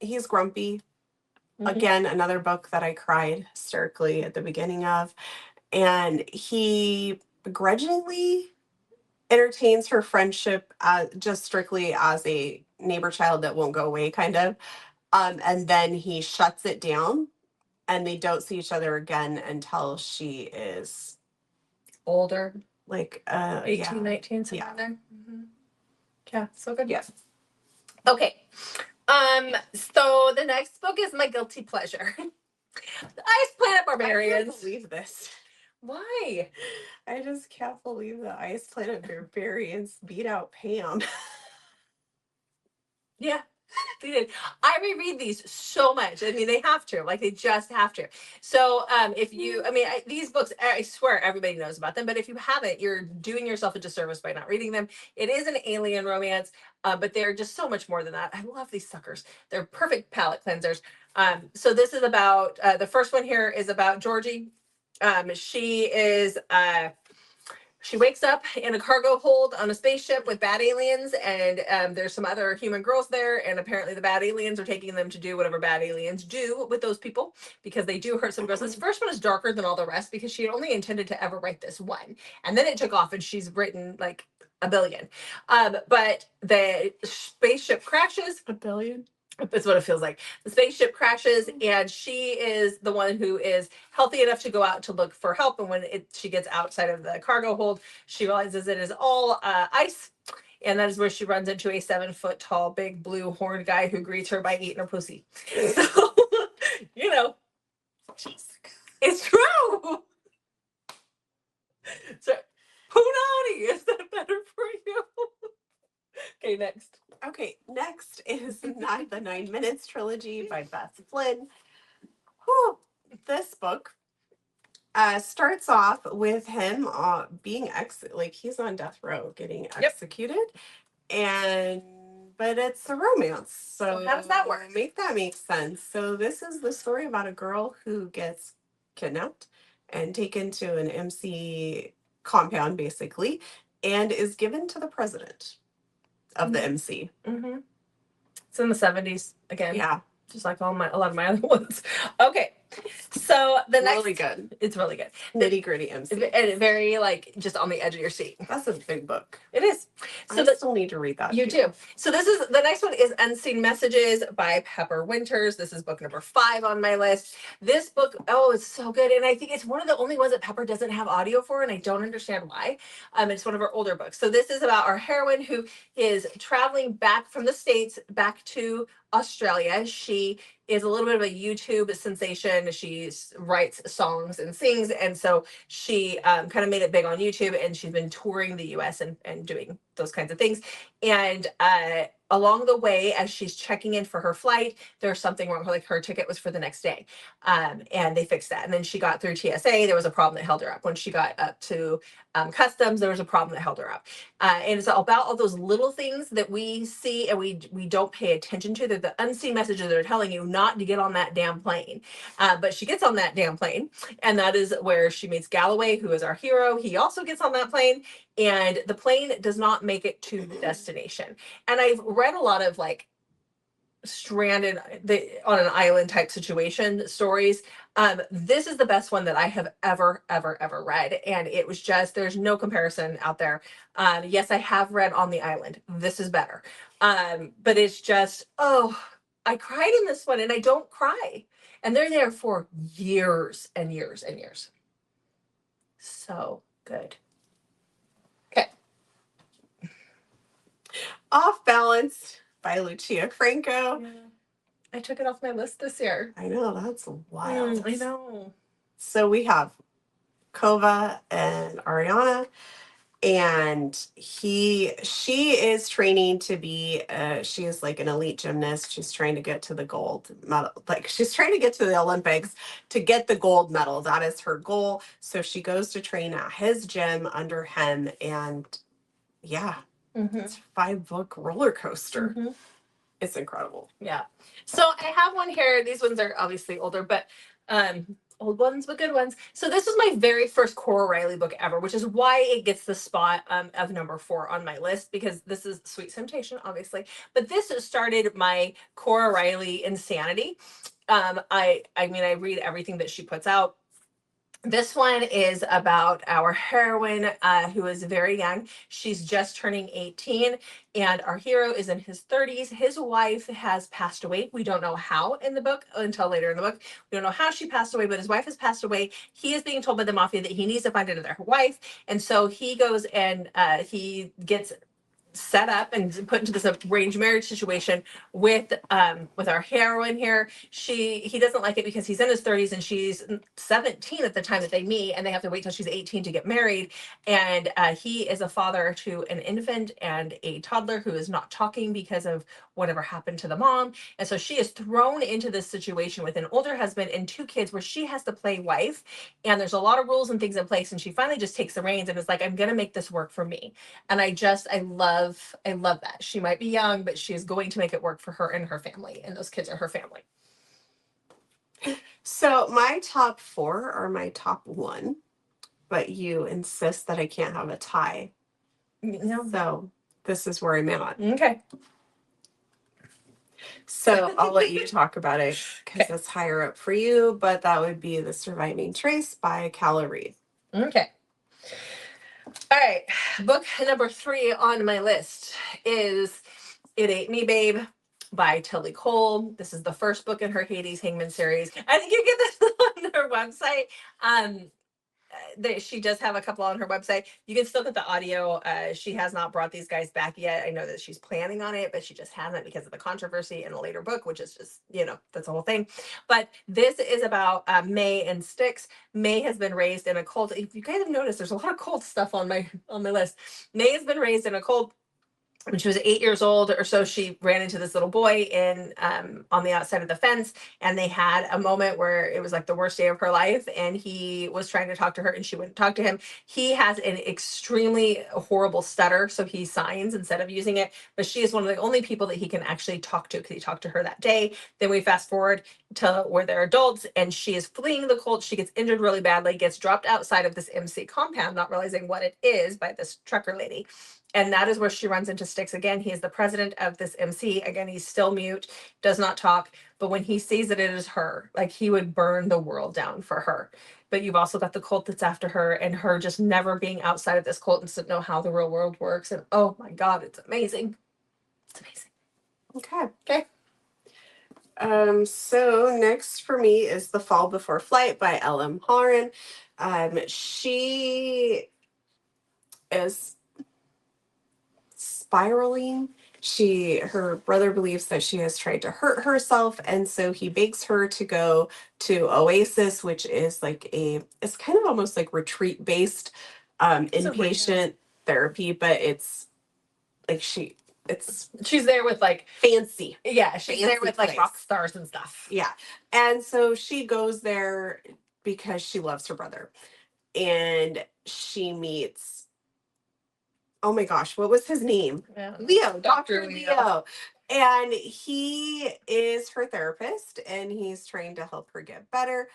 he's grumpy. Mm-hmm. Again, another book that I cried hysterically at the beginning of, and he begrudgingly entertains her friendship just strictly as a neighbor child that won't go away, kind of. And then he shuts it down, and they don't see each other again until she is older, like 18, yeah. 19, somewhere Yeah. there. Mm-hmm. Yeah, so good. Yeah. Okay. So the next book is my guilty pleasure. The Ice Planet Barbarians. I can't believe this. Why? I just can't believe the Ice Planet Barbarians beat out Pam. Yeah, they did. I reread these so much. I mean, they have to. Like, they just have to. So, if you, I mean, these books, I swear everybody knows about them. But if you haven't, you're doing yourself a disservice by not reading them. It is an alien romance, but they're just so much more than that. I love these suckers. They're perfect palate cleansers. So this is about the first one here is about Georgie. She wakes up in a cargo hold on a spaceship with bad aliens, and there's some other human girls there, and apparently the bad aliens are taking them to do whatever bad aliens do with those people, because they do hurt some girls. This first one is darker than all the rest because she had only intended to ever write this one, and then it took off, and she's written like a billion. But the spaceship crashes. A billion? That's what it feels like. The spaceship crashes, and she is the one who is healthy enough to go out to look for help. And when she gets outside of the cargo hold, she realizes it is all ice. And that is where she runs into a 7-foot tall, big blue horned guy who greets her by eating her pussy. So, you know, it's true. So, Punani, is that better for you? Okay, next. Okay, next is the 9 Minutes trilogy by Beth Flynn. Whew. This book starts off with him being like he's on death row getting executed, but it's a romance. So how does that work? Make that make sense. So this is the story about a girl who gets kidnapped and taken to an MC compound, basically, and is given to the president of the MC. Mm-hmm. It's in the 70s again. Yeah. Just like a lot of my other ones. Okay. So the next, really good. It's really good. Nitty gritty MC. And very like just on the edge of your seat. That's a big book. It is. So I still need to read that. You do. So this is the next one is Unseen Messages by Pepper Winters. This is book number 5 on my list. This book, oh, it's so good. And I think it's one of the only ones that Pepper doesn't have audio for, and I don't understand why. It's one of her older books. So this is about our heroine who is traveling back from the States back to Australia. She is a little bit of a YouTube sensation. She writes songs and sings, and so she kind of made it big on YouTube, and she's been touring the US and doing those kinds of things. And along the way, as she's checking in for her flight, there's something wrong. Like her ticket was for the next day, and they fixed that. And then she got through TSA. There was a problem that held her up. When she got up to customs, there was a problem that held her up. And it's about all those little things that we see and we don't pay attention to. They're the unseen messages that are telling you not to get on that damn plane. But she gets on that damn plane, and that is where she meets Galloway, who is our hero. He also gets on that plane, and the plane does not make it to the destination. And I've read a lot of like stranded on an island type situation stories. This is the best one that I have ever read, and it was just, there's no comparison out there. Yes, I have read On the Island. This is better. But it's just, oh, I cried in this one, and I don't cry, and they're there for years and years and years. So good. Okay. Off Balance by Lucia Franco. Yeah. I took it off my list this year. I know, that's wild. I know. So we have Kova and Ariana, and she is training to be she is like an elite gymnast. She's trying to get to the gold medal, like she's trying to get to the Olympics to get the gold medal. That is her goal. So she goes to train at his gym under him, and yeah, it's a 5-book roller coaster. It's incredible. Yeah. So I have one here. These ones are obviously older, but old ones, but good ones. So this was my very first Cora Riley book ever, which is why it gets the spot of number 4 on my list, because this is Sweet Temptation, obviously. But this started my Cora Riley insanity. I mean, I read everything that she puts out. This one is about our heroine who is very young. She's just turning 18, and our hero is in his 30s. His wife has passed away. We don't know how in the book until later in the book. We don't know how she passed away, but his wife has passed away. He is being told by the mafia that he needs to find another wife, and so he goes and he gets set up and put into this arranged marriage situation with our heroine here. He doesn't like it because he's in his 30s and she's 17 at the time that they meet, and they have to wait till she's 18 to get married. And he is a father to an infant and a toddler who is not talking because of whatever happened to the mom. And so she is thrown into this situation with an older husband and two kids where she has to play wife, and there's a lot of rules and things in place, and she finally just takes the reins and is like, I'm gonna make this work for me. And I love that. She might be young, but she is going to make it work for her and her family, and those kids are her family. So my top 4 are my top 1, but you insist that I can't have a tie. No. So this is where I'm at. Okay. So I'll let you talk about it because it's higher up for you, but that would be The Surviving Trace by Calla Reed. Okay. All right. Book number 3 on my list is It Ate Me, Babe by Tilly Cole. This is the first book in her Hades Hangman series. I think you get this on her website. She does have a couple on her website. You can still get the audio. She has not brought these guys back yet. I know that she's planning on it, but she just hasn't because of the controversy in a later book, which is just, that's the whole thing. But this is about May and Styx. May has been raised in a cult. If you guys have noticed, there's a lot of cult stuff on my list. May has been raised in a cult. When she was 8 years old or so, she ran into this little boy in on the outside of the fence, and they had a moment where it was like the worst day of her life, and he was trying to talk to her and she wouldn't talk to him. He has an extremely horrible stutter, so he signs instead of using it, but she is one of the only people that he can actually talk to because he talked to her that day. Then we fast forward to where they're adults, and she is fleeing the cult. She gets injured really badly, gets dropped outside of this MC compound, not realizing what it is, by this trucker lady. And that is where she runs into Styx again. He is the president of this MC. Again, he's still mute, does not talk. But when he sees that it is her, like, he would burn the world down for her. But you've also got the cult that's after her, and her just never being outside of this cult and doesn't know how the real world works. And oh my God, it's amazing. It's amazing. Okay. So next for me is The Fall Before Flight by L.M. Horan. She is spiraling. Her brother believes that she has tried to hurt herself, and so he begs her to go to Oasis, which is like it's kind of almost like retreat based inpatient therapy, but it's like she's there with like fancy. Yeah, she's there with like rock stars and stuff. Yeah. And so she goes there because she loves her brother. And she meets, oh my gosh, what was his name? Yeah. Leo, Dr. Leo. And he is her therapist, and he's trying to help her get better.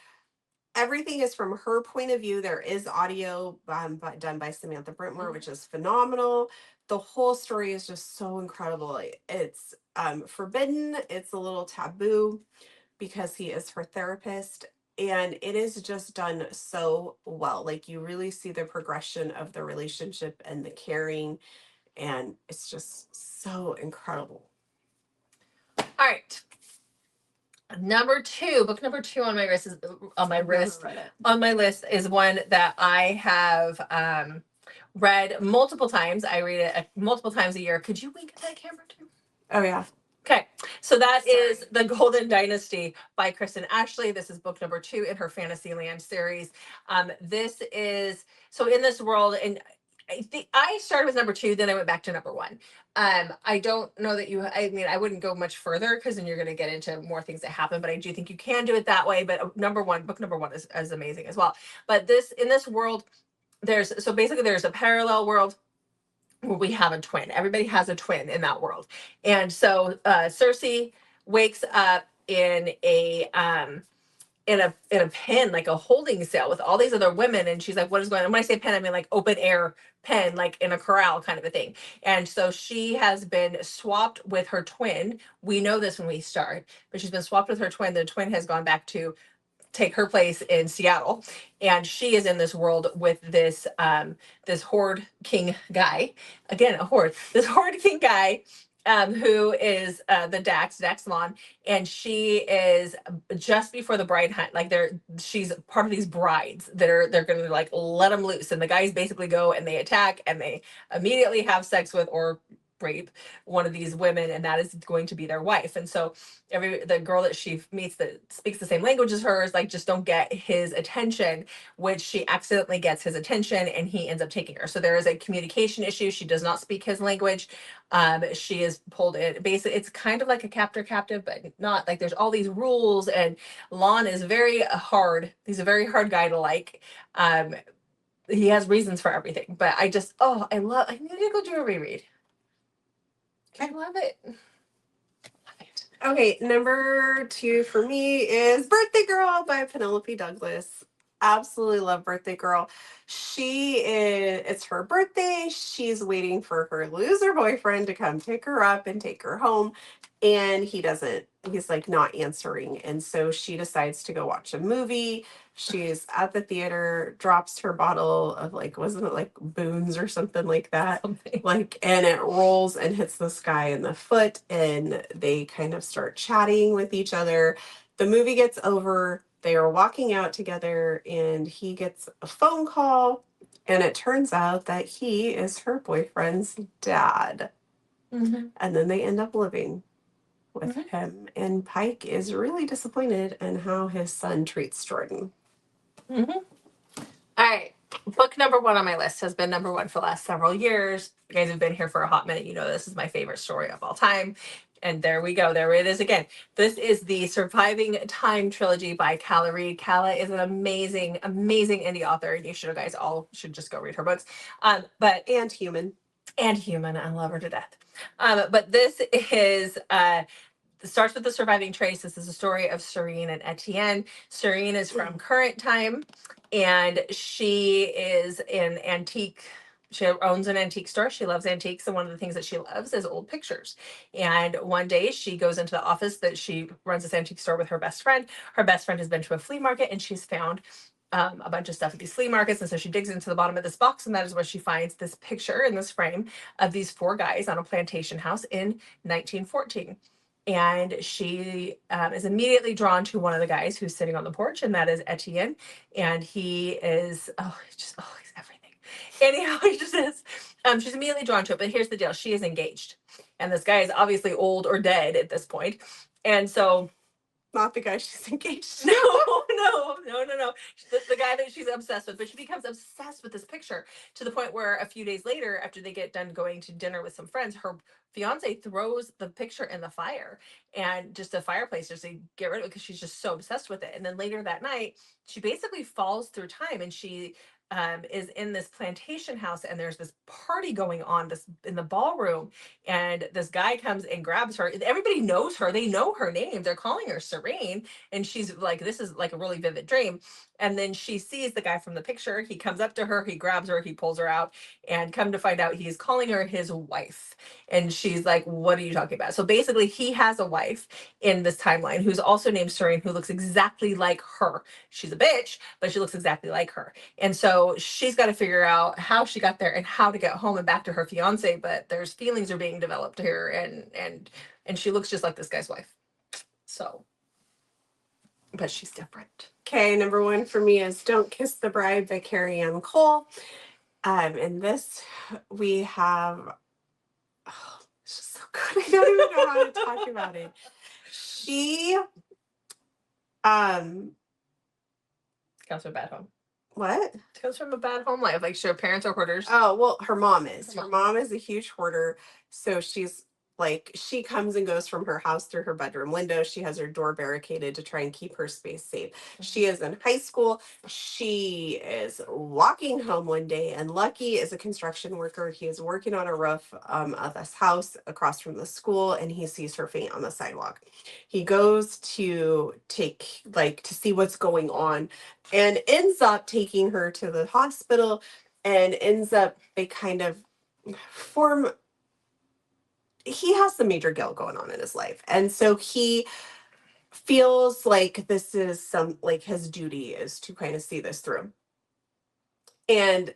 Everything is from her point of view. There is audio done by Samantha Brentmore, which is phenomenal. The whole story is just so incredible. It's forbidden. It's a little taboo because he is her therapist. And it is just done so well. Like, you really see the progression of the relationship and the caring. And it's just so incredible. All right. Book number 2 on my list is one that I have read multiple times. I read it multiple times a year. Could you wink at that camera too? Oh yeah. Okay, so that is The Golden Dynasty by Kristen Ashley. This is book number 2 in her Fantasyland series. This is, so in this world, and I started with number 2, then I went back to number 1. I don't know that I wouldn't go much further because then you're going to get into more things that happen, but I do think you can do it that way. But book number 1 is amazing as well. But in this world, there's a parallel world where we have a twin. Everybody has a twin in that world. And so Cersei wakes up in a pen, like a holding cell with all these other women, and she's like, what is going on? When I say pen, I mean like open air pen, like in a corral kind of a thing. And so she has been swapped with her twin. We know this when we start, but she's been swapped with her twin. The twin has gone back to take her place in Seattle, and she is in this world with this this horde king guy. Again, a horde. This horde king guy, who is the Dax Mon, and she is just before the bride hunt. Like she's part of these brides that they're going to like let them loose, and the guys basically go and they attack and they immediately have sex with or rape one of these women, and that is going to be their wife. And so the girl that she meets that speaks the same language as hers, like, just don't get his attention, which she accidentally gets his attention and he ends up taking her. So there is a communication issue. She does not speak his language. She is pulled in. Basically, it's kind of like a captive, but not. Like, there's all these rules, and Lon is very hard. He's a very hard guy to like. He has reasons for everything, but I need to go do a reread. I love it. Okay, number 2 for me is Birthday Girl by Penelope Douglas. Absolutely love Birthday Girl. It's her birthday. She's waiting for her loser boyfriend to come pick her up and take her home. And he's like not answering. And so she decides to go watch a movie. She's at the theater, drops her bottle of wasn't it like Boone's or something like that? Something. And it rolls and hits this guy in the foot, and they kind of start chatting with each other. The movie gets over. They are walking out together, and he gets a phone call, and it turns out that he is her boyfriend's dad. Mm-hmm. And then they end up living with him, and Pike is really disappointed in how his son treats Jordan. Mm-hmm. All right. Book number 1 on my list has been number 1 for the last several years. You guys have been here for a hot minute. You know this is my favorite story of all time. And there we go. There it is again. This is the Surviving Time trilogy by Calla Reed. Calla is an amazing, amazing indie author, and you guys all should just go read her books. And human. I love her to death. But this is starts with the surviving trace. This is a story of Serene and Etienne. Serene is from current time, and she is an antique. She owns an antique store. She loves antiques, and one of the things that she loves is old pictures. And one day she goes into the office that she runs this antique store with her best friend. Her best friend has been to a flea market, and she's found a bunch of stuff at these flea markets. And so she digs into the bottom of this box, and that is where she finds this picture in this frame of these 4 guys on a plantation house in 1914. And she is immediately drawn to one of the guys who's sitting on the porch, and that is Etienne. And he is, he's everything. Anyhow, he just is. She's immediately drawn to it, but here's the deal. She is engaged. And this guy is obviously old or dead at this point. And so... Not the guy she's engaged to. No. The guy that she's obsessed with. But she becomes obsessed with this picture to the point where a few days later, after they get done going to dinner with some friends, her fiance throws the picture in the fire, and just a fireplace, just to get rid of it, because she's just so obsessed with it. And then later that night, she basically falls through time, and she is in this plantation house, and there's this party going on in the ballroom, and this guy comes and grabs her. Everybody knows her. They know her name. They're calling her Serene, and she's like, this is like a really vivid dream. And then she sees the guy from the picture. He comes up to her, he grabs her, he pulls her out, and come to find out he's calling her his wife. And she's like, what are you talking about? So basically, he has a wife in this timeline who's also named Serene, who looks exactly like her. She's a bitch, but she looks exactly like her. And so she's got to figure out how she got there and how to get home and back to her fiance. But there's feelings are being developed here, and she looks just like this guy's wife. So, but she's different. Okay, number 1 for me is Don't Kiss the Bride by Carrie Ann Cole. In this we have, it's just so good. I don't even know how to talk about it. She comes from a bad home. What? Comes from a bad home life. Like, her parents are hoarders. Oh, well, her mom is. Her mom is a huge hoarder. So she's like, she comes and goes from her house through her bedroom window. She has her door barricaded to try and keep her space safe. She is in high school. She is walking home one day, and Lucky is a construction worker. He is working on a roof of this house across from the school, and he sees her faint on the sidewalk. He goes to see what's going on, and ends up taking her to the hospital, and they kind of form. He has some major guilt going on in his life. And so he feels like this is like his duty is to kind of see this through. And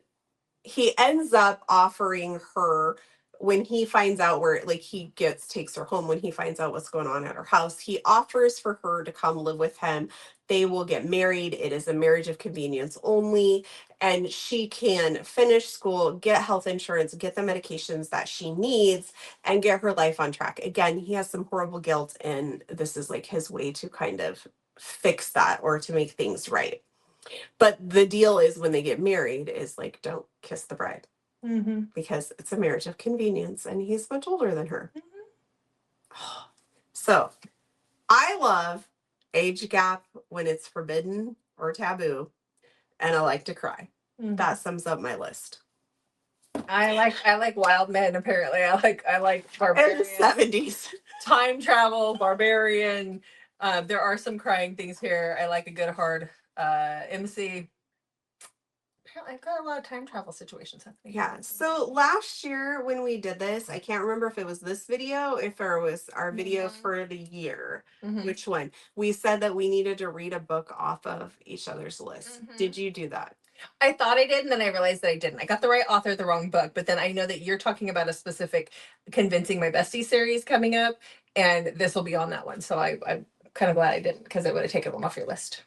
he ends up offering her, when he finds out where, like, takes her home, when he finds out what's going on at her house, he offers for her to come live with him. They will get married. It is a marriage of convenience only. And she can finish school, get health insurance, get the medications that she needs, and get her life on track. Again, he has some horrible guilt, and this is like his way to kind of fix that or to make things right. But the deal is, when they get married, is like, don't kiss the bride. Mm-hmm. Because it's a marriage of convenience, and he's much older than her. Mm-hmm. So I love age gap when it's forbidden or taboo, and I like to cry. Mm-hmm. That sums up my list. I like wild men. Apparently, I like barbarian. In the 70s. Time travel, barbarian. There are some crying things here. I like a good hard MC. Apparently, I've got a lot of time travel situations happening. Yeah. So last year when we did this, I can't remember if it was this video, if it was our video for the year. Mm-hmm. Which one? We said that we needed to read a book off of each other's list. Mm-hmm. Did you do that? I thought I did, and then I realized that I didn't. I got the right author, the wrong book, but then I know that you're talking about a specific Convincing My Bestie series coming up, and this will be on that one. So I'm kind of glad I didn't, because it would have taken one off your list.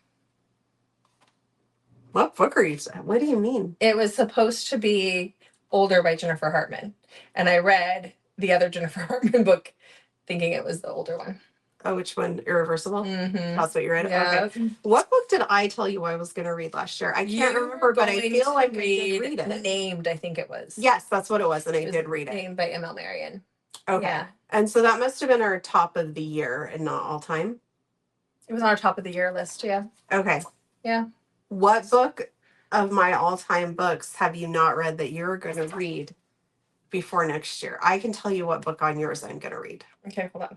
What book are you saying? What do you mean? It was supposed to be Older by Jennifer Hartman, and I read the other Jennifer Hartman book thinking it was the older one. Oh, which one? Irreversible? Mm-hmm. That's what you read? Yeah. Okay. What book did I tell you I was going to read last year? I can't remember, but I feel like I did read it. Named, I think it was. Yes, that's what it was, and I did read it. Named by M.L. Marion. Okay. Yeah. And so that must have been our top of the year and not all time. It was on our top of the year list, yeah. Okay. Yeah. What book of my all-time books have you not read that you're going to read before next year? I can tell you what book on yours I'm going to read. Okay, hold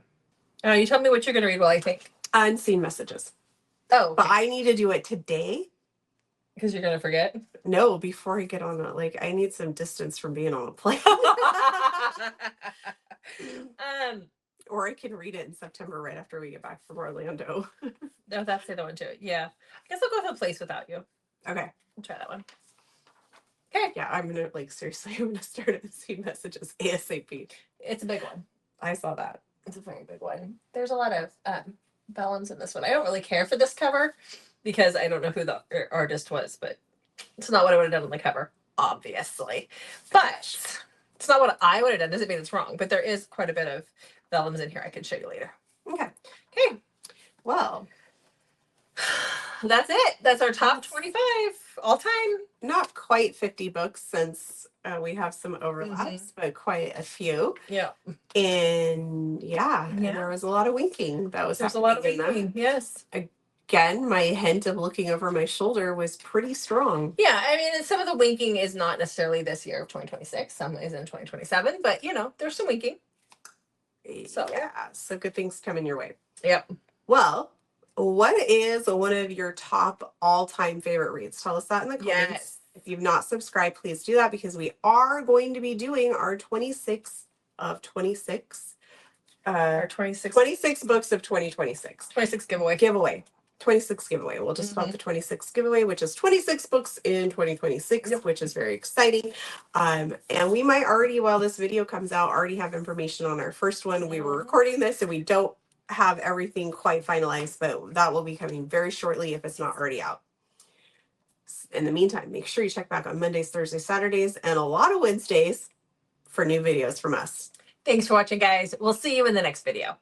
on. You tell me what you're going to read while I think. Unseen Messages. Oh. Okay. But I need to do it today. Because you're going to forget? No, before I get on it. Like, I need some distance from being on a plane. Or I can read it in September right after we get back from Orlando. No, that's the other one too. Yeah. I guess I'll go to a place without you. Okay. I'll try that one. Okay. Yeah, I'm going to, like, seriously, I'm going to start Unseen Messages ASAP. It's a big one. I saw that. It's a very big one. There's a lot of vellums in this one. I don't really care for this cover because I don't know who the artist was, but it's not what I would have done on the cover, obviously. But it's not what I would have done. Doesn't mean it's wrong, but there is quite a bit of vellums in here I can show you later. Okay. Okay. Well, that's it. That's our top 25 all time. Not quite 50 books since we have some overlaps, but quite a few. Yeah. And yeah, there was a lot of winking that was There's a lot of happening in winking. Yes. Again, my hint of looking over my shoulder was pretty strong. Yeah, I mean, some of the winking is not necessarily this year of 2026. Some is in 2027, but you know, there's some winking. So yeah, so good things coming your way. Yep. Well, what is one of your top all-time favorite reads? Tell us that in the comments. Yes. If you've not subscribed, please do that, because we are going to be doing our 26 of 26. Our 26 books of 2026. 26 giveaway. 26 giveaway. We'll just call it the 26 giveaway, which is 26 books in 2026, which is very exciting. And we might already, while this video comes out, already have information on our first one. We were recording this and we don't have everything quite finalized, but that will be coming very shortly if it's not already out. In the meantime, make sure you check back on Mondays, Thursdays, Saturdays, and a lot of Wednesdays for new videos from us. Thanks for watching, guys. We'll see you in the next video.